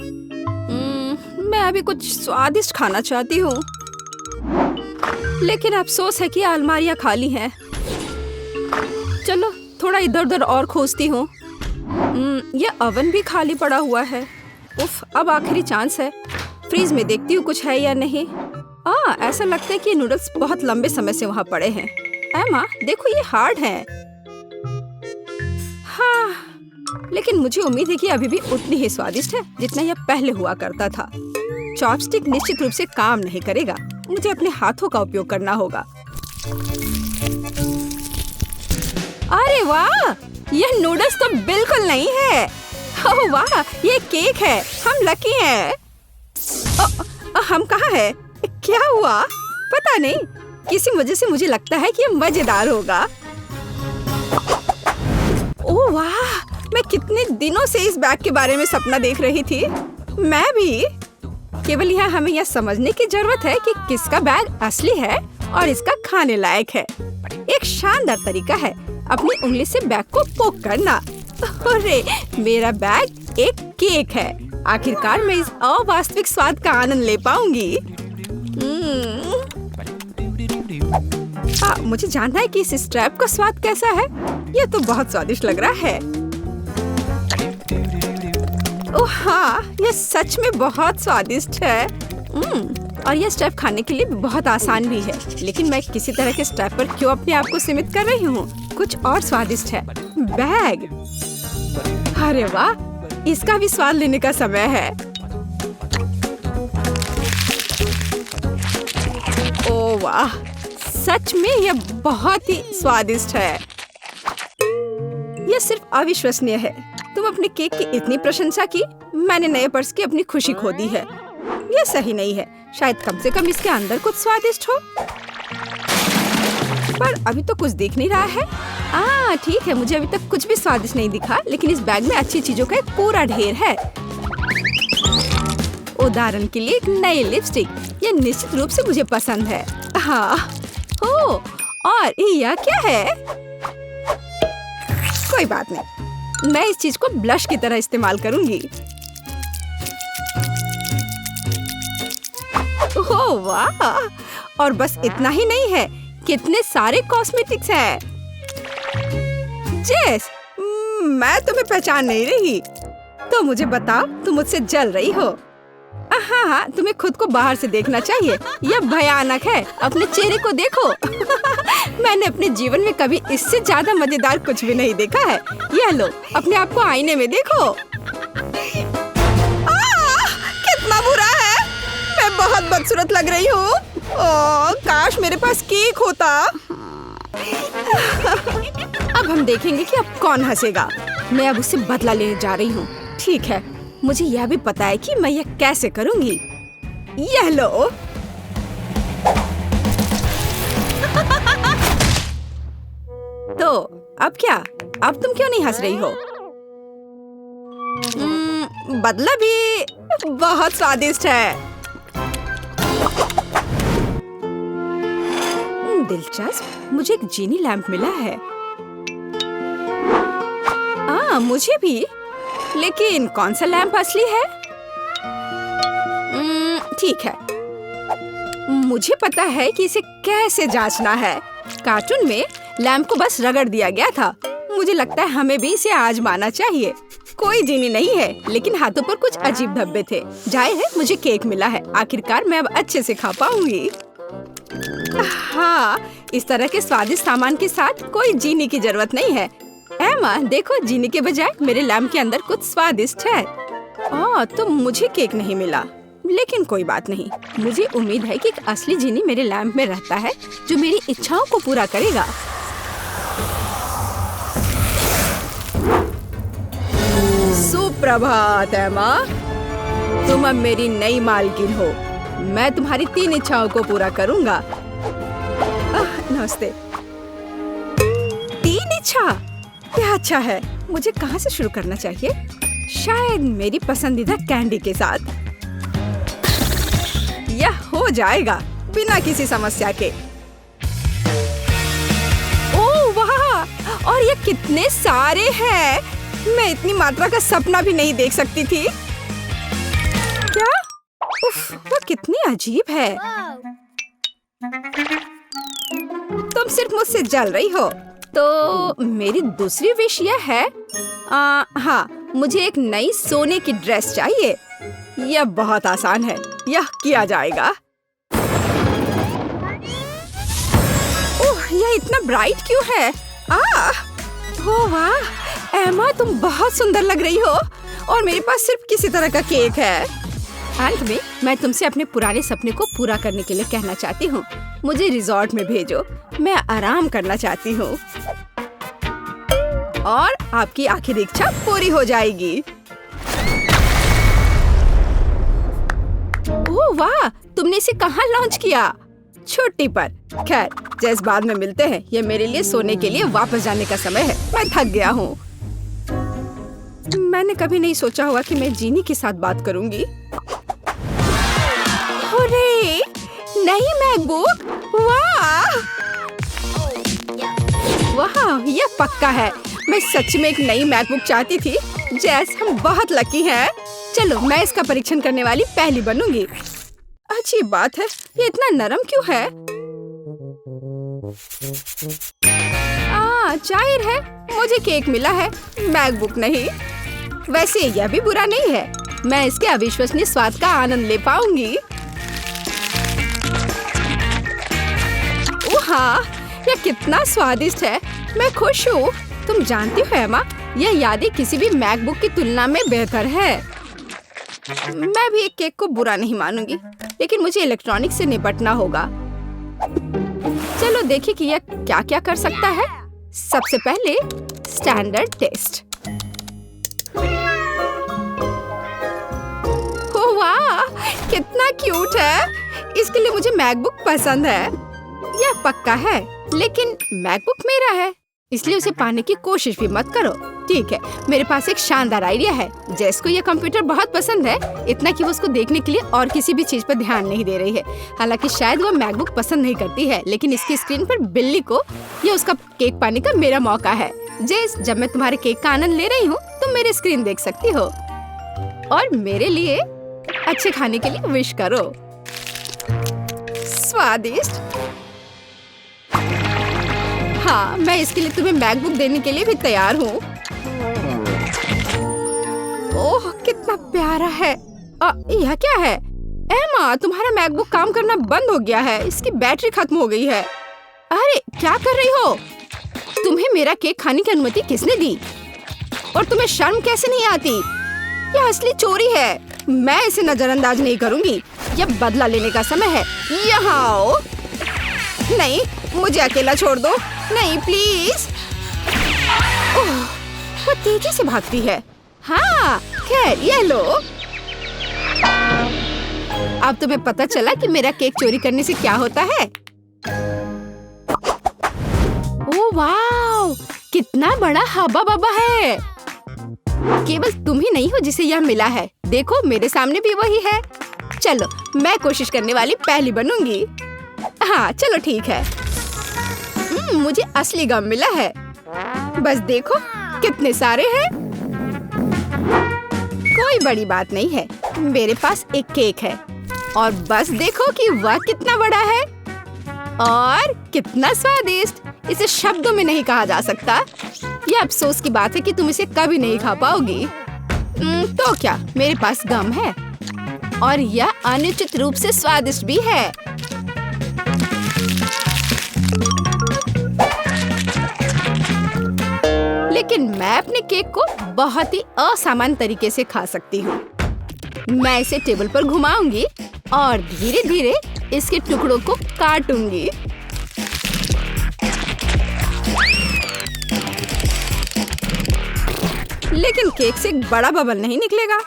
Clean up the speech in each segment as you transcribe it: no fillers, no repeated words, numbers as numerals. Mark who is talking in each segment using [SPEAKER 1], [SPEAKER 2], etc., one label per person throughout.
[SPEAKER 1] मैं अभी कुछ स्वादिष्ट खाना चाहती हूँ, लेकिन अफसोस है कि अलमारियाँ खाली हैं। चलो थोड़ा इधर उधर और खोजती हूँ। ये ओवन भी खाली पड़ा हुआ है। उफ, अब आखिरी चांस है। फ्रीज में देखती हूँ कुछ है या नहीं। ऐसा लगता है कि नूडल्स बहुत लंबे समय से वहाँ पड़े हैं। एमा, देखो ये हार्ड है। हाँ, लेकिन मुझे उम्मीद है कि अभी भी उतनी ही स्वादिष्ट है जितना यह पहले हुआ करता था। चॉपस्टिक निश्चित रूप से काम नहीं करेगा। मुझे अपने हाथों का उपयोग करना होगा। अरे वाह, यह नूडल्स तो बिल्कुल नहीं है। ओह वाह, ये केक है। हम लकी हैं। हम कहाँ हैं? क्या हुआ? पता नहीं, किसी वजह से मुझे लगता है कि ये मजेदार होगा। ओह वाह, मैं कितने दिनों से इस बैग के बारे में सपना देख रही थी। मैं भी। केवल यहाँ हमें यह समझने की जरूरत है कि किसका बैग असली है और इसका खाने लायक है। एक शानदार तरीका है अपनी उंगली से बैग को पोक करना। अरे, मेरा बैग एक केक है। आखिरकार मैं इस अवास्तविक स्वाद का आनंद ले पाऊंगी। मुझे जानना है कि इस स्ट्रैप का स्वाद कैसा है। यह तो बहुत स्वादिष्ट लग रहा है। ओह हाँ, यह सच में बहुत स्वादिष्ट है। और यह स्ट्रैप खाने के लिए बहुत आसान भी है। लेकिन मैं किसी तरह के स्ट्रैप पर क्यों अपने आप को सीमित कर रही हूँ? कुछ और स्वादिष्ट है। बैग। अरे वाह, इसका भी स्वाद लेने का समय है। ओह वाह, सच में यह बहुत ही स्वादिष्ट है। यह सिर्फ अविश्वसनीय है। तुम अपने केक की इतनी प्रशंसा की, मैंने नए पर्स की अपनी खुशी खो दी है। यह सही नहीं है। शायद कम से कम इसके अंदर कुछ स्वादिष्ट हो। पर अभी तो कुछ दिख नहीं रहा है। ठीक है, मुझे अभी तक कुछ भी स्वादिष्ट नहीं दिखा, लेकिन इस बैग में अच्छी चीजों का एक पूरा ढेर है। उदाहरण के लिए एक नई लिपस्टिक। यह निश्चित रूप से मुझे पसंद है। हाँ। और यह क्या है? कोई बात नहीं, मैं इस चीज को ब्लश की तरह इस्तेमाल करूंगी। ओह वाह! और बस इतना ही नहीं है, कितने सारे कॉस्मेटिक्स हैं। जेस, मैं तुम्हें पहचान नहीं रही। तो मुझे बताओ, तुम मुझसे जल रही हो? हाँ, तुम्हें खुद को बाहर से देखना चाहिए। यह भयानक है। अपने चेहरे को देखो। मैंने अपने जीवन में कभी इससे ज्यादा मजेदार कुछ भी नहीं देखा है। यह लो, अपने आप को आईने में देखो। कितना बुरा है। मैं बहुत बदसूरत लग रही हूँ। काश मेरे पास केक होता। अब हम देखेंगे कि अब कौन हंसेगा। मैं अब उससे बदला लेने जा रही हूँ। ठीक है, मुझे यह भी पता है कि मैं यह कैसे करूँगी। यह लो। तो अब क्या? अब तुम क्यों नहीं हंस रही हो? बदला भी बहुत स्वादिष्ट है। दिलचस्प, मुझे एक जीनी लैंप मिला है। मुझे भी। लेकिन कौन सा लैंप असली है? ठीक है, मुझे पता है कि इसे कैसे जांचना है। कार्टून में लैंप को बस रगड़ दिया गया था। मुझे लगता है हमें भी इसे आजमाना चाहिए। कोई जीनी नहीं है, लेकिन हाथों पर कुछ अजीब धब्बे थे। जाहिर है मुझे केक मिला है। आखिरकार मैं अब अच्छे से खा पाऊंगी। हाँ, इस तरह के स्वादिष्ट सामान के साथ कोई जीनी की जरूरत नहीं है। एमा, देखो, जीनी के बजाय मेरे लैंप के अंदर कुछ स्वादिष्ट है। तो मुझे केक नहीं मिला, लेकिन कोई बात नहीं। मुझे उम्मीद है कि एक असली जीनी मेरे लैंप में रहता है जो मेरी इच्छाओं को पूरा करेगा। सुप्रभात एमा, तुम अब मेरी नई मालकिन हो। मैं तुम्हारी 3 इच्छाओं को पूरा करूंगा। नमस्ते। 3 इच्छा? क्या अच्छा है। मुझे कहाँ से शुरू करना चाहिए? शायद मेरी पसंदीदा कैंडी के साथ। यह हो जाएगा बिना किसी समस्या के। ओह वाह! और ये कितने सारे हैं। मैं इतनी मात्रा का सपना भी नहीं देख सकती थी। उफ, वो कितनी अजीब है। तुम सिर्फ मुझसे जल रही हो। तो मेरी दूसरी विश यह है, हाँ, मुझे एक नई सोने की ड्रेस चाहिए। यह बहुत आसान है, यह किया जाएगा। ओह, यह इतना ब्राइट क्यों है? ओह वाह, एमा तुम बहुत सुंदर लग रही हो और मेरे पास सिर्फ किसी तरह का केक है। अंत में मैं तुमसे अपने पुराने सपने को पूरा करने के लिए कहना चाहती हूँ। मुझे रिजॉर्ट में भेजो, मैं आराम करना चाहती हूँ और आपकी आखिरी इच्छा पूरी हो जाएगी। ओह वाह, तुमने इसे कहाँ लॉन्च किया? छुट्टी पर। खैर, जैसे बाद में मिलते हैं। ये मेरे लिए सोने के लिए वापस जाने का समय है। मैं थक गया हूँ। मैंने कभी नहीं सोचा होगा कि मैं जीनी के साथ बात करूंगी। अरे, नई मैकबुक! वाह! वाह, यह पक्का है। मैं सच में एक नई मैकबुक चाहती थी। जैस, हम बहुत लकी हैं। चलो, मैं इसका परीक्षण करने वाली पहली बनूंगी। अच्छी बात है, ये इतना नरम क्यों है? जाहिर है, मुझे केक मिला है, मैकबुक नहीं। वैसे यह भी बुरा नहीं है। मैं इसके अविश्वसनीय स्वाद का आनंद ले पाऊंगी। हाँ, यह कितना स्वादिष्ट है। मैं खुश हूँ। तुम जानती हो एमा, यह यादें किसी भी मैकबुक की तुलना में बेहतर है। मैं भी एक केक को बुरा नहीं मानूंगी, लेकिन मुझे इलेक्ट्रॉनिक से निपटना होगा। चलो देखें कि यह क्या क्या कर सकता है। सबसे पहले स्टैंडर्ड टेस्ट। ओह वाह, कितना क्यूट है। इसके लिए मुझे मैकबुक पसंद है। यह पक्का है, लेकिन मैकबुक मेरा है, इसलिए उसे पाने की कोशिश भी मत करो। ठीक है, मेरे पास एक शानदार आइडिया है। जेस को यह कंप्यूटर बहुत पसंद है, इतना कि वो उसको देखने के लिए और किसी भी चीज पर ध्यान नहीं दे रही है। हालांकि शायद वो मैकबुक पसंद नहीं करती है, लेकिन इसकी स्क्रीन पर बिल्ली को यह उसका केक पाने का मेरा मौका है। जेस, जब मैं तुम्हारे केक का आनंद ले रही हूँ, तुम मेरी स्क्रीन देख सकती हो और मेरे लिए अच्छे खाने के लिए विश करो। स्वादिष्ट। हाँ, मैं इसके लिए तुम्हें मैकबुक देने के लिए भी तैयार हूँ। ओह, कितना प्यारा है। यह क्या है? एमा, तुम्हारा मैकबुक काम करना बंद हो गया है। इसकी बैटरी खत्म हो गई है। अरे, क्या कर रही हो? तुम्हें मेरा केक खाने की अनुमति किसने दी? और तुम्हें शर्म कैसे नहीं आती? यह असली चोरी है। मैं इसे नजरअंदाज नहीं करूंगी। यह बदला लेने का समय है। यहाँ आओ। नहीं, मुझे अकेला छोड़ दो। नहीं, प्लीज। ओह, वो तेजी से भागती है। हाँ, खैर, ये लो। अब तुम्हें पता चला कि मेरा केक चोरी करने से क्या होता है। ओह वाव, कितना बड़ा हब्बा बब्बा है। केवल तुम ही नहीं हो जिसे यह मिला है। देखो, मेरे सामने भी वही है। चलो, मैं कोशिश करने वाली पहली बनूंगी। हाँ, चलो ठीक है। मुझे असली गम मिला है। बस देखो, कितने सारे हैं। कोई बड़ी बात नहीं है, मेरे पास एक केक है और बस देखो कि वह कितना बड़ा है और कितना स्वादिष्ट। इसे शब्दों में नहीं कहा जा सकता। यह अफसोस की बात है कि तुम इसे कभी नहीं खा पाओगी। तो क्या, मेरे पास गम है और यह अनुचित रूप से स्वादिष्ट भी है। लेकिन मैं अपने केक को बहुत ही असामान्य तरीके से खा सकती हूँ। मैं इसे टेबल पर घुमाऊंगी और धीरे धीरे इसके टुकड़ों को काटूंगी। लेकिन केक से एक बड़ा बबल नहीं निकलेगा।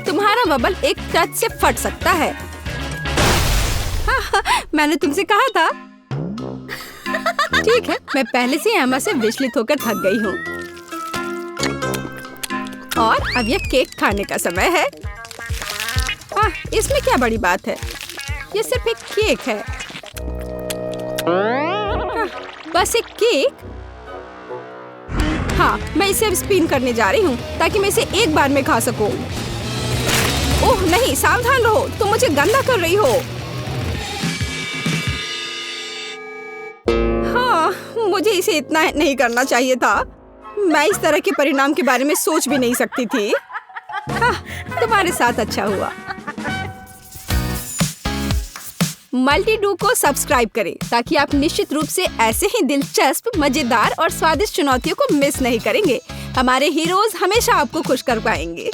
[SPEAKER 1] तुम्हारा बबल एक टच से फट सकता है। मैंने तुमसे कहा था। ठीक है, मैं पहले से एमा से विचलित होकर थक गई हूँ और अब यह केक खाने का समय है। इसमें क्या बड़ी बात है, ये सिर्फ एक केक है। बस एक केक। हाँ, मैं इसे अब स्पिन करने जा रही हूँ ताकि मैं इसे एक बार में खा सकूँ। ओह नहीं, सावधान रहो, तुम मुझे गंदा कर रही हो। हाँ, मुझे इसे इतना नहीं करना चाहिए था। मैं इस तरह के परिणाम के बारे में सोच भी नहीं सकती थी। हाँ, तुम्हारे साथ अच्छा हुआ। मल्टी डू को सब्सक्राइब करें ताकि आप निश्चित रूप से ऐसे ही दिलचस्प, मजेदार और स्वादिष्ट चुनौतियों को मिस नहीं करेंगे। हमारे हीरोज हमेशा आपको खुश कर पाएंगे।